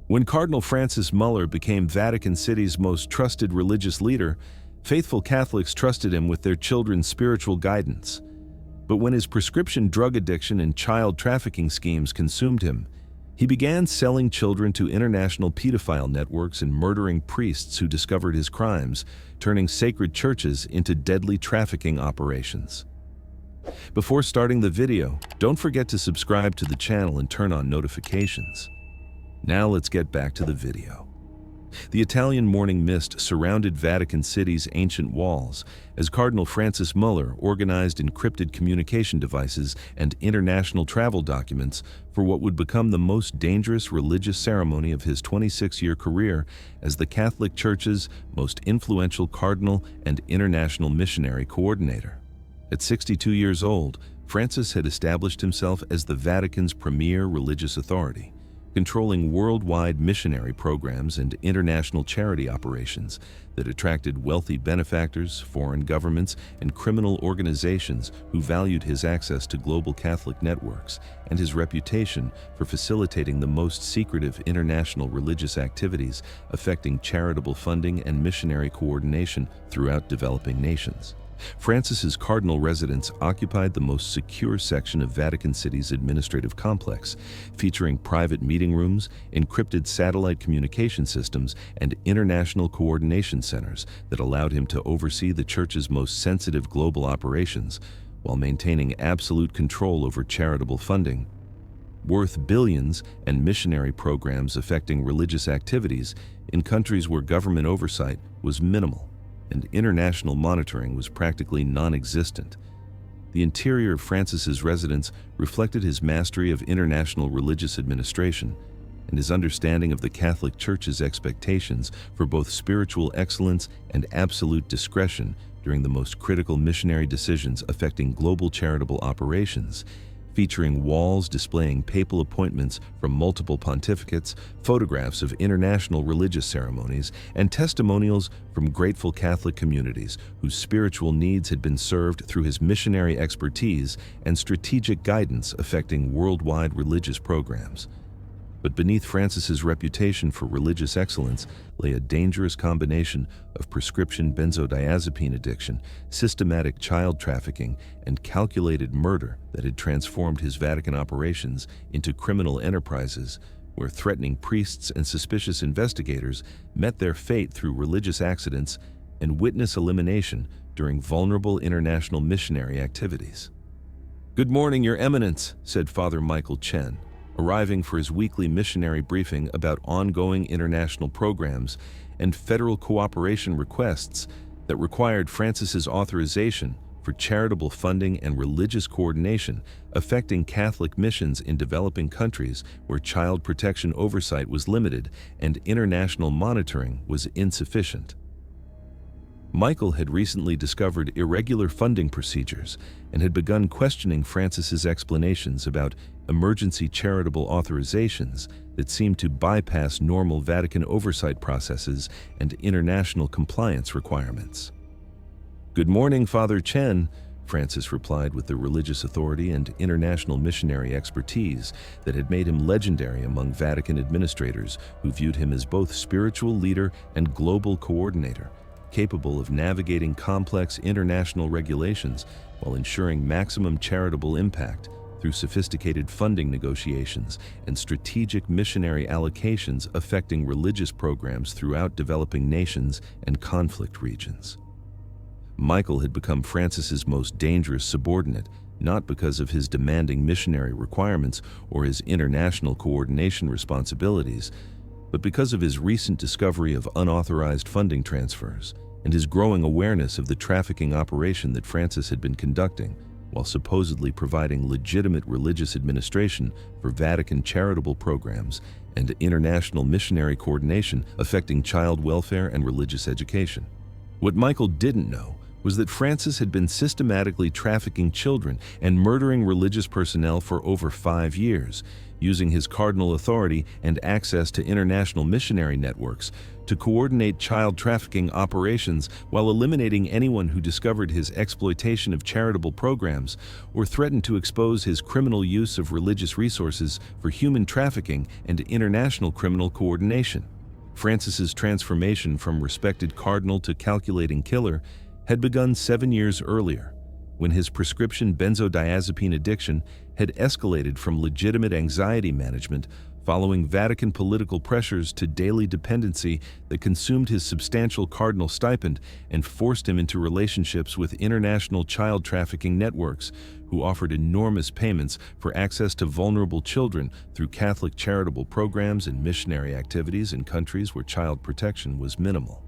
When Cardinal Francis Muller became Vatican City's most trusted religious leader, faithful Catholics trusted him with their children's spiritual guidance. But when his prescription drug addiction and child trafficking schemes consumed him, he began selling children to international pedophile networks and murdering priests who discovered his crimes, turning sacred churches into deadly trafficking operations. Before starting the video, don't forget to subscribe to the channel and turn on notifications. Now let's get back to the video. The Italian morning mist surrounded Vatican City's ancient walls as Cardinal Francis Muller organized encrypted communication devices and international travel documents for what would become the most dangerous religious ceremony of his 26-year career as the Catholic Church's most influential cardinal and international missionary coordinator. At 62 years old, Francis had established himself as the Vatican's premier religious authority, controlling worldwide missionary programs and international charity operations that attracted wealthy benefactors, foreign governments, and criminal organizations who valued his access to global Catholic networks and his reputation for facilitating the most secretive international religious activities affecting charitable funding and missionary coordination throughout developing nations. Francis's cardinal residence occupied the most secure section of Vatican City's administrative complex, featuring private meeting rooms, encrypted satellite communication systems, and international coordination centers that allowed him to oversee the Church's most sensitive global operations while maintaining absolute control over charitable funding. Worth billions and missionary programs affecting religious activities in countries where government oversight was minimal and international monitoring was practically non-existent. The interior of Francis's residence reflected his mastery of international religious administration and his understanding of the Catholic Church's expectations for both spiritual excellence and absolute discretion during the most critical missionary decisions affecting global charitable operations, featuring walls displaying papal appointments from multiple pontificates, photographs of international religious ceremonies, and testimonials from grateful Catholic communities whose spiritual needs had been served through his missionary expertise and strategic guidance affecting worldwide religious programs. But beneath Francis's reputation for religious excellence lay a dangerous combination of prescription benzodiazepine addiction, systematic child trafficking, and calculated murder that had transformed his Vatican operations into criminal enterprises, where threatening priests and suspicious investigators met their fate through religious accidents and witness elimination during vulnerable international missionary activities. "Good morning, Your Eminence," said Father Michael Chen, arriving for his weekly missionary briefing about ongoing international programs and federal cooperation requests that required Francis's authorization for charitable funding and religious coordination affecting Catholic missions in developing countries where child protection oversight was limited and international monitoring was insufficient. Michael had recently discovered irregular funding procedures and had begun questioning Francis's explanations about emergency charitable authorizations that seemed to bypass normal Vatican oversight processes and international compliance requirements. "Good morning, Father Chen," Francis replied with the religious authority and international missionary expertise that had made him legendary among Vatican administrators who viewed him as both spiritual leader and global coordinator, capable of navigating complex international regulations while ensuring maximum charitable impact through sophisticated funding negotiations and strategic missionary allocations affecting religious programs throughout developing nations and conflict regions. Michael had become Francis's most dangerous subordinate, not because of his demanding missionary requirements or his international coordination responsibilities, but because of his recent discovery of unauthorized funding transfers and his growing awareness of the trafficking operation that Francis had been conducting, while supposedly providing legitimate religious administration for Vatican charitable programs and international missionary coordination affecting child welfare and religious education. What Michael didn't know was that Francis had been systematically trafficking children and murdering religious personnel for over 5 years, using his cardinal authority and access to international missionary networks to coordinate child trafficking operations while eliminating anyone who discovered his exploitation of charitable programs or threatened to expose his criminal use of religious resources for human trafficking and international criminal coordination. Francis's transformation from respected cardinal to calculating killer had begun 7 years earlier, when his prescription benzodiazepine addiction had escalated from legitimate anxiety management following Vatican political pressures to daily dependency that consumed his substantial cardinal stipend and forced him into relationships with international child trafficking networks who offered enormous payments for access to vulnerable children through Catholic charitable programs and missionary activities in countries where child protection was minimal.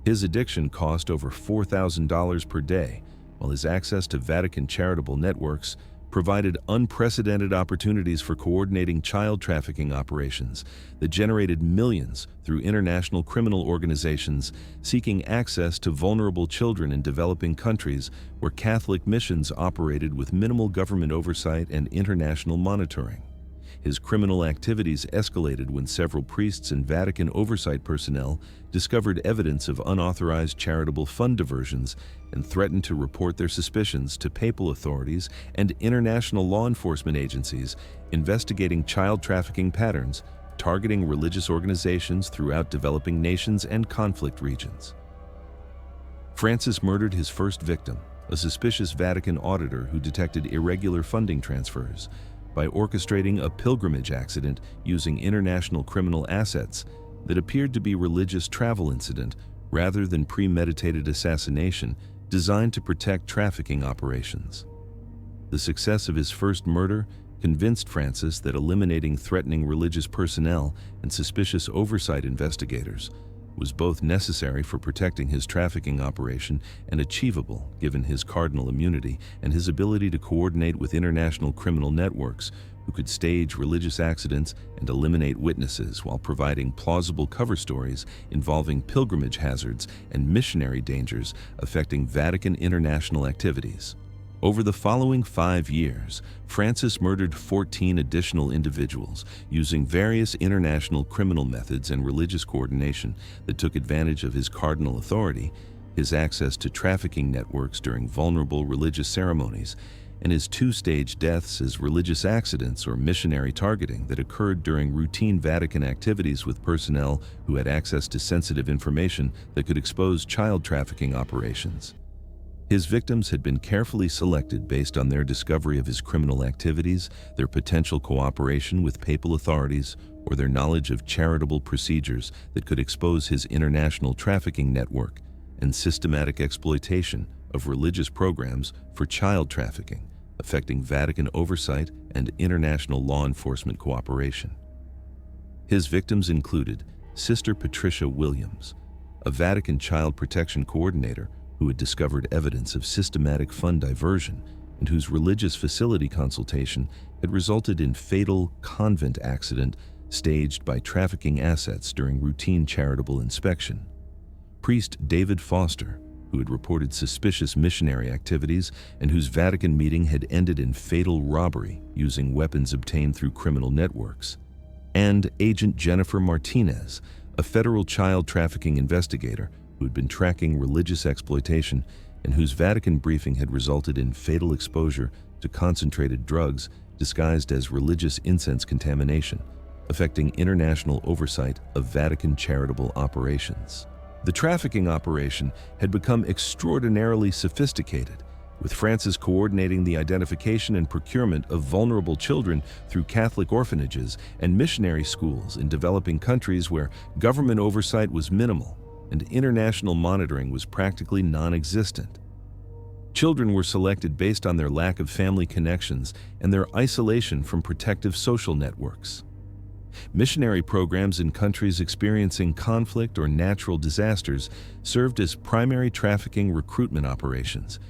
His addiction cost over $4,000 per day, while his access to Vatican charitable networks provided unprecedented opportunities for coordinating child trafficking operations that generated millions through international criminal organizations seeking access to vulnerable children in developing countries where Catholic missions operated with minimal government oversight and international monitoring. His criminal activities escalated when several priests and Vatican oversight personnel discovered evidence of unauthorized charitable fund diversions and threatened to report their suspicions to papal authorities and international law enforcement agencies investigating child trafficking patterns, targeting religious organizations throughout developing nations and conflict regions. Francis murdered his first victim, a suspicious Vatican auditor who detected irregular funding transfers, by orchestrating a pilgrimage accident using international criminal assets that appeared to be religious travel incident rather than premeditated assassination designed to protect trafficking operations. The success of his first murder convinced Francis that eliminating threatening religious personnel and suspicious oversight investigators was both necessary for protecting his trafficking operation and achievable given his cardinal immunity and his ability to coordinate with international criminal networks who could stage religious accidents and eliminate witnesses while providing plausible cover stories involving pilgrimage hazards and missionary dangers affecting Vatican international activities. Over the following 5 years, Francis murdered 14 additional individuals using various international criminal methods and religious coordination that took advantage of his cardinal authority, his access to trafficking networks during vulnerable religious ceremonies, and his 2-stage deaths as religious accidents or missionary targeting that occurred during routine Vatican activities with personnel who had access to sensitive information that could expose child trafficking operations. His victims had been carefully selected based on their discovery of his criminal activities, their potential cooperation with papal authorities, or their knowledge of charitable procedures that could expose his international trafficking network and systematic exploitation of religious programs for child trafficking, affecting Vatican oversight and international law enforcement cooperation. His victims included Sister Patricia Williams, a Vatican child protection coordinator who had discovered evidence of systematic fund diversion and whose religious facility consultation had resulted in fatal convent accident staged by trafficking assets during routine charitable inspection. Priest David Foster, who had reported suspicious missionary activities and whose Vatican meeting had ended in fatal robbery using weapons obtained through criminal networks. And Agent Jennifer Martinez, a federal child trafficking investigator who had been tracking religious exploitation and whose Vatican briefing had resulted in fatal exposure to concentrated drugs disguised as religious incense contamination, affecting international oversight of Vatican charitable operations. The trafficking operation had become extraordinarily sophisticated, with Francis coordinating the identification and procurement of vulnerable children through Catholic orphanages and missionary schools in developing countries where government oversight was minimal and international monitoring was practically non-existent. Children were selected based on their lack of family connections and their isolation from protective social networks. Missionary programs in countries experiencing conflict or natural disasters served as primary trafficking recruitment operations,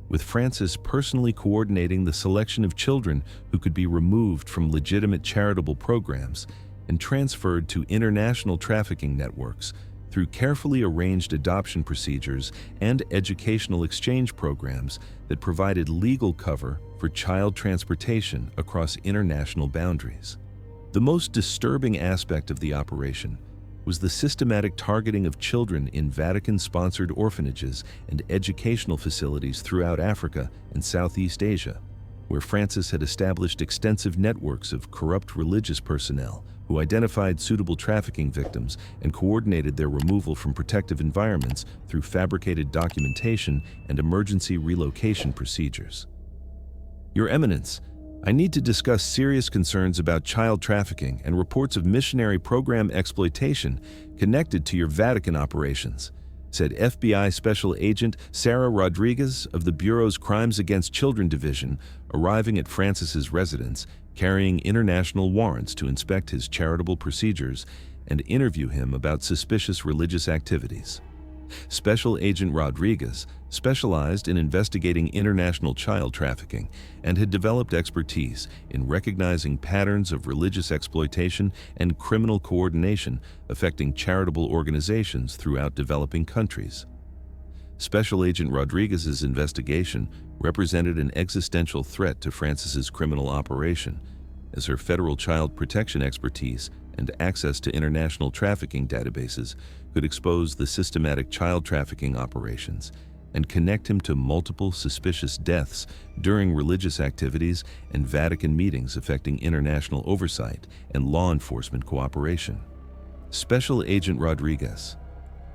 with Francis personally coordinating the selection of children who could be removed from legitimate charitable programs and transferred to international trafficking networks through carefully arranged adoption procedures and educational exchange programs that provided legal cover for child transportation across international boundaries. The most disturbing aspect of the operation was the systematic targeting of children in Vatican-sponsored orphanages and educational facilities throughout Africa and Southeast Asia, where Francis had established extensive networks of corrupt religious personnel who identified suitable trafficking victims and coordinated their removal from protective environments through fabricated documentation and emergency relocation procedures. Your Eminence, I need to discuss serious concerns about child trafficking and reports of missionary program exploitation connected to your Vatican operations, said FBI Special Agent Sarah Rodriguez of the Bureau's Crimes Against Children Division, arriving at Francis's residence, carrying international warrants to inspect his charitable procedures and interview him about suspicious religious activities. Special Agent Rodriguez specialized in investigating international child trafficking and had developed expertise in recognizing patterns of religious exploitation and criminal coordination affecting charitable organizations throughout developing countries. Special Agent Rodriguez's investigation represented an existential threat to Francis's criminal operation, as her federal child protection expertise and access to international trafficking databases could expose the systematic child trafficking operations and connect him to multiple suspicious deaths during religious activities and Vatican meetings affecting international oversight and law enforcement cooperation. Special Agent Rodriguez,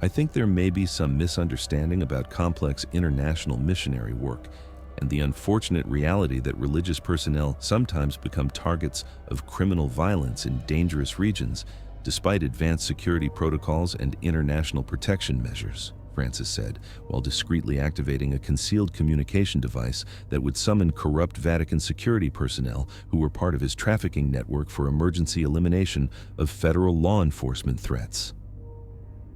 I think there may be some misunderstanding about complex international missionary work and the unfortunate reality that religious personnel sometimes become targets of criminal violence in dangerous regions despite advanced security protocols and international protection measures, Francis said, while discreetly activating a concealed communication device that would summon corrupt Vatican security personnel who were part of his trafficking network for emergency elimination of federal law enforcement threats.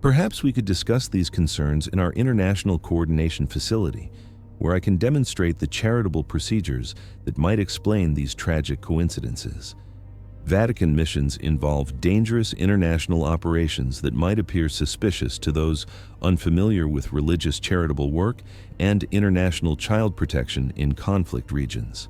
Perhaps we could discuss these concerns in our international coordination facility, where I can demonstrate the charitable procedures that might explain these tragic coincidences. Vatican missions involve dangerous international operations that might appear suspicious to those unfamiliar with religious charitable work and international child protection in conflict regions.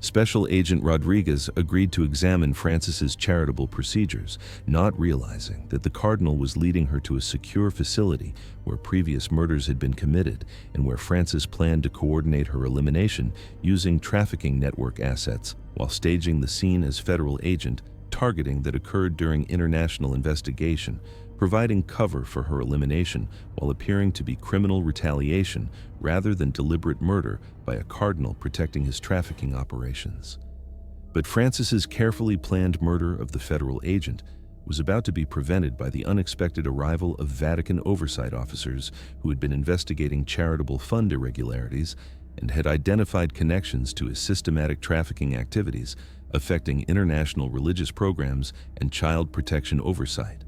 Special Agent Rodriguez agreed to examine Francis's charitable procedures, not realizing that the Cardinal was leading her to a secure facility where previous murders had been committed and where Francis planned to coordinate her elimination using trafficking network assets while staging the scene as federal agent, targeting that occurred during international investigation, providing cover for her elimination while appearing to be criminal retaliation rather than deliberate murder by a cardinal protecting his trafficking operations. But Francis's carefully planned murder of the federal agent was about to be prevented by the unexpected arrival of Vatican oversight officers who had been investigating charitable fund irregularities and had identified connections to his systematic trafficking activities affecting international religious programs and child protection oversight.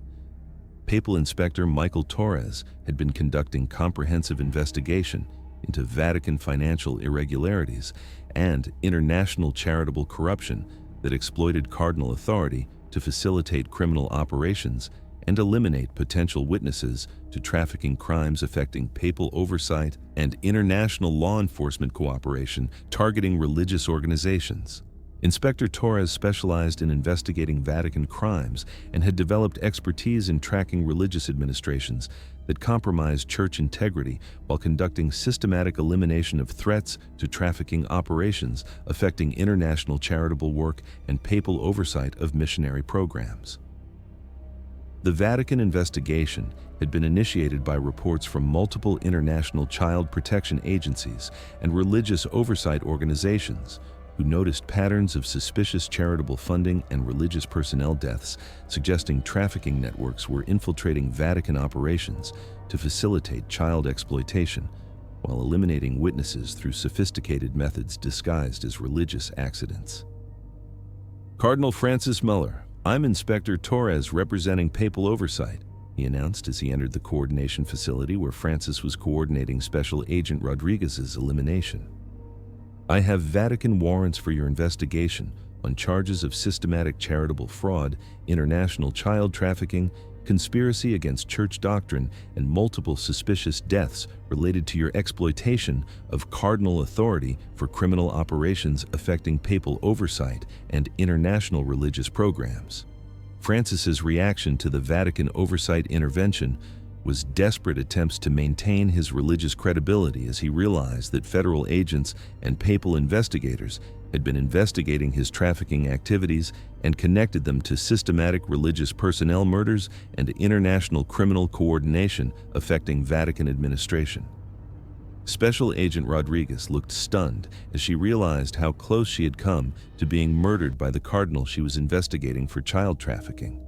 Papal Inspector Michael Torres had been conducting comprehensive investigation into Vatican financial irregularities and international charitable corruption that exploited cardinal authority to facilitate criminal operations and eliminate potential witnesses to trafficking crimes affecting papal oversight and international law enforcement cooperation targeting religious organizations. Inspector Torres specialized in investigating Vatican crimes and had developed expertise in tracking religious administrations that compromised church integrity while conducting systematic elimination of threats to trafficking operations affecting international charitable work and papal oversight of missionary programs. The Vatican investigation had been initiated by reports from multiple international child protection agencies and religious oversight organizations who noticed patterns of suspicious charitable funding and religious personnel deaths, suggesting trafficking networks were infiltrating Vatican operations to facilitate child exploitation, while eliminating witnesses through sophisticated methods disguised as religious accidents. Cardinal Francis Muller, I'm Inspector Torres representing Papal Oversight, he announced as he entered the coordination facility where Francis was coordinating Special Agent Rodriguez's elimination. I have Vatican warrants for your investigation on charges of systematic charitable fraud, international child trafficking, conspiracy against church doctrine, and multiple suspicious deaths related to your exploitation of cardinal authority for criminal operations affecting papal oversight and international religious programs. Francis's reaction to the Vatican oversight intervention was desperate attempts to maintain his religious credibility as he realized that federal agents and papal investigators had been investigating his trafficking activities and connected them to systematic religious personnel murders and international criminal coordination affecting Vatican administration. Special Agent Rodriguez looked stunned as she realized how close she had come to being murdered by the cardinal she was investigating for child trafficking.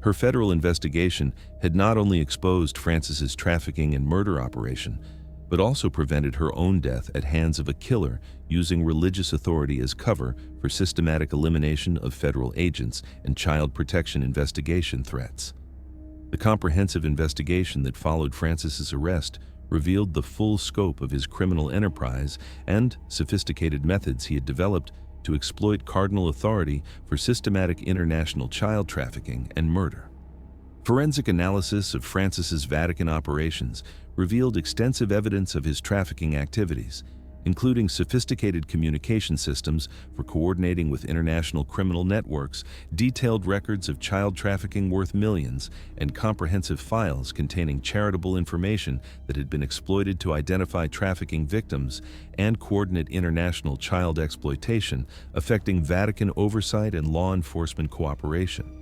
Her federal investigation had not only exposed Francis's trafficking and murder operation, but also prevented her own death at hands of a killer using religious authority as cover for systematic elimination of federal agents and child protection investigation threats. The comprehensive investigation that followed Francis's arrest revealed the full scope of his criminal enterprise and sophisticated methods he had developed to exploit cardinal authority for systematic international child trafficking and murder. Forensic analysis of Francis's Vatican operations revealed extensive evidence of his trafficking activities, including sophisticated communication systems for coordinating with international criminal networks, detailed records of child trafficking worth millions, and comprehensive files containing charitable information that had been exploited to identify trafficking victims and coordinate international child exploitation affecting Vatican oversight and law enforcement cooperation.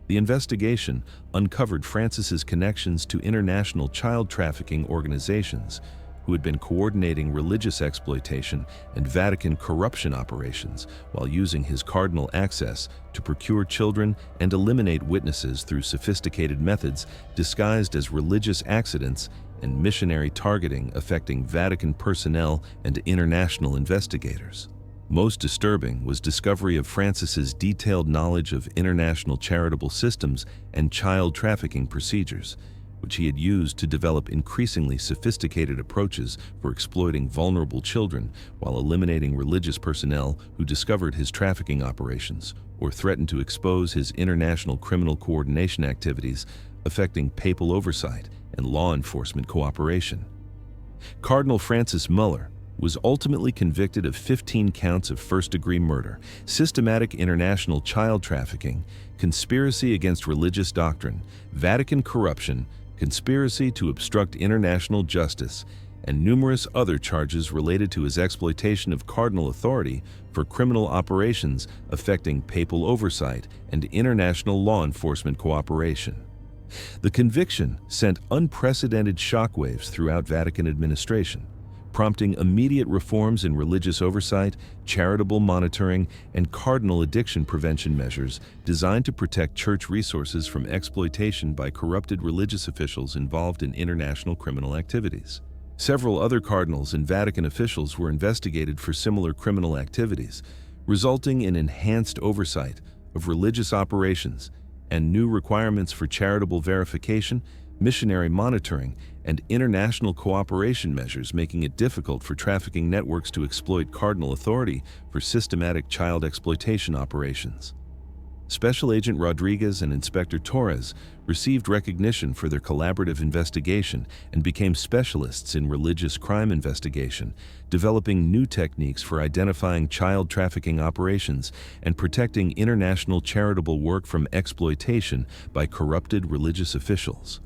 The investigation uncovered Francis's connections to international child trafficking organizations who had been coordinating religious exploitation and Vatican corruption operations while using his cardinal access to procure children and eliminate witnesses through sophisticated methods disguised as religious accidents and missionary targeting affecting Vatican personnel and international investigators. Most disturbing was discovery of Francis's detailed knowledge of international charitable systems and child trafficking procedures, which he had used to develop increasingly sophisticated approaches for exploiting vulnerable children while eliminating religious personnel who discovered his trafficking operations or threatened to expose his international criminal coordination activities affecting papal oversight and law enforcement cooperation. Cardinal Francis Muller was ultimately convicted of 15 counts of first-degree murder, systematic international child trafficking, conspiracy against religious doctrine, Vatican corruption, conspiracy to obstruct international justice, and numerous other charges related to his exploitation of cardinal authority for criminal operations affecting papal oversight and international law enforcement cooperation. The conviction sent unprecedented shockwaves throughout Vatican administration, prompting immediate reforms in religious oversight, charitable monitoring, and cardinal addiction prevention measures designed to protect church resources from exploitation by corrupted religious officials involved in international criminal activities. Several other cardinals and Vatican officials were investigated for similar criminal activities, resulting in enhanced oversight of religious operations and new requirements for charitable verification, missionary monitoring, and international cooperation measures, making it difficult for trafficking networks to exploit cardinal authority for systematic child exploitation operations. Special Agent Rodriguez and Inspector Torres received recognition for their collaborative investigation and became specialists in religious crime investigation, developing new techniques for identifying child trafficking operations and protecting international charitable work from exploitation by corrupted religious officials.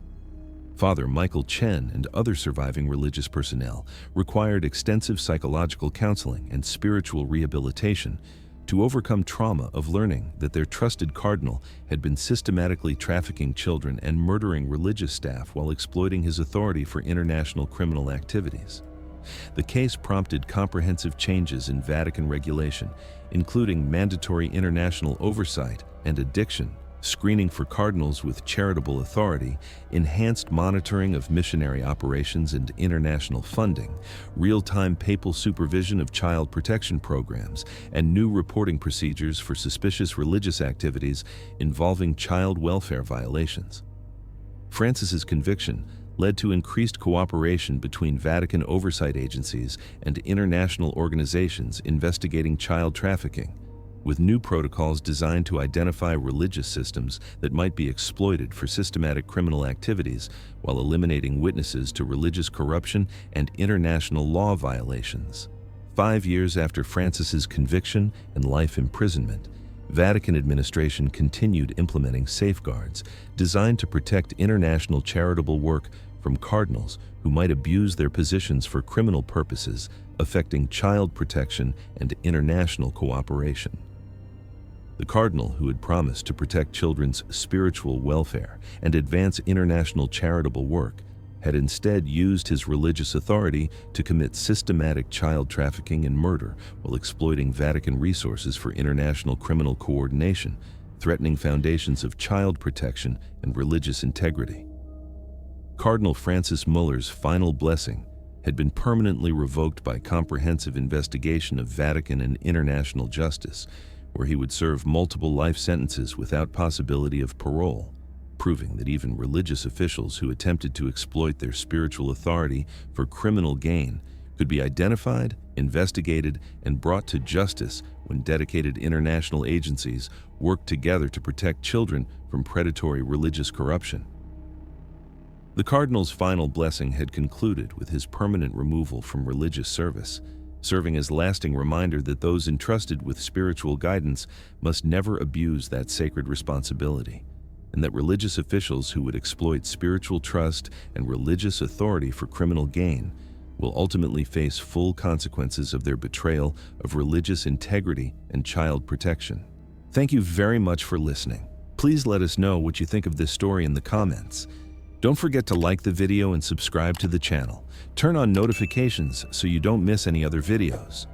Father Michael Chen and other surviving religious personnel required extensive psychological counseling and spiritual rehabilitation to overcome trauma of learning that their trusted cardinal had been systematically trafficking children and murdering religious staff while exploiting his authority for international criminal activities. The case prompted comprehensive changes in Vatican regulation, including mandatory international oversight and addiction, screening for cardinals with charitable authority, enhanced monitoring of missionary operations and international funding, real-time papal supervision of child protection programs, and new reporting procedures for suspicious religious activities involving child welfare violations. Francis's conviction led to increased cooperation between Vatican oversight agencies and international organizations investigating child trafficking, with new protocols designed to identify religious systems that might be exploited for systematic criminal activities while eliminating witnesses to religious corruption and international law violations. 5 years after Francis's conviction and life imprisonment, Vatican administration continued implementing safeguards designed to protect international charitable work from cardinals who might abuse their positions for criminal purposes affecting child protection and international cooperation. The cardinal, who had promised to protect children's spiritual welfare and advance international charitable work, had instead used his religious authority to commit systematic child trafficking and murder while exploiting Vatican resources for international criminal coordination, threatening foundations of child protection and religious integrity. Cardinal Francis Muller's final blessing had been permanently revoked by comprehensive investigation of Vatican and international justice, where he would serve multiple life sentences without possibility of parole, proving that even religious officials who attempted to exploit their spiritual authority for criminal gain could be identified, investigated, and brought to justice when dedicated international agencies worked together to protect children from predatory religious corruption. The cardinal's final blessing had concluded with his permanent removal from religious service, serving as lasting reminder that those entrusted with spiritual guidance must never abuse that sacred responsibility, and that religious officials who would exploit spiritual trust and religious authority for criminal gain will ultimately face full consequences of their betrayal of religious integrity and child protection. Thank you very much for listening. Please let us know what you think of this story in the comments. Don't forget to like the video and subscribe to the channel. Turn on notifications so you don't miss any other videos.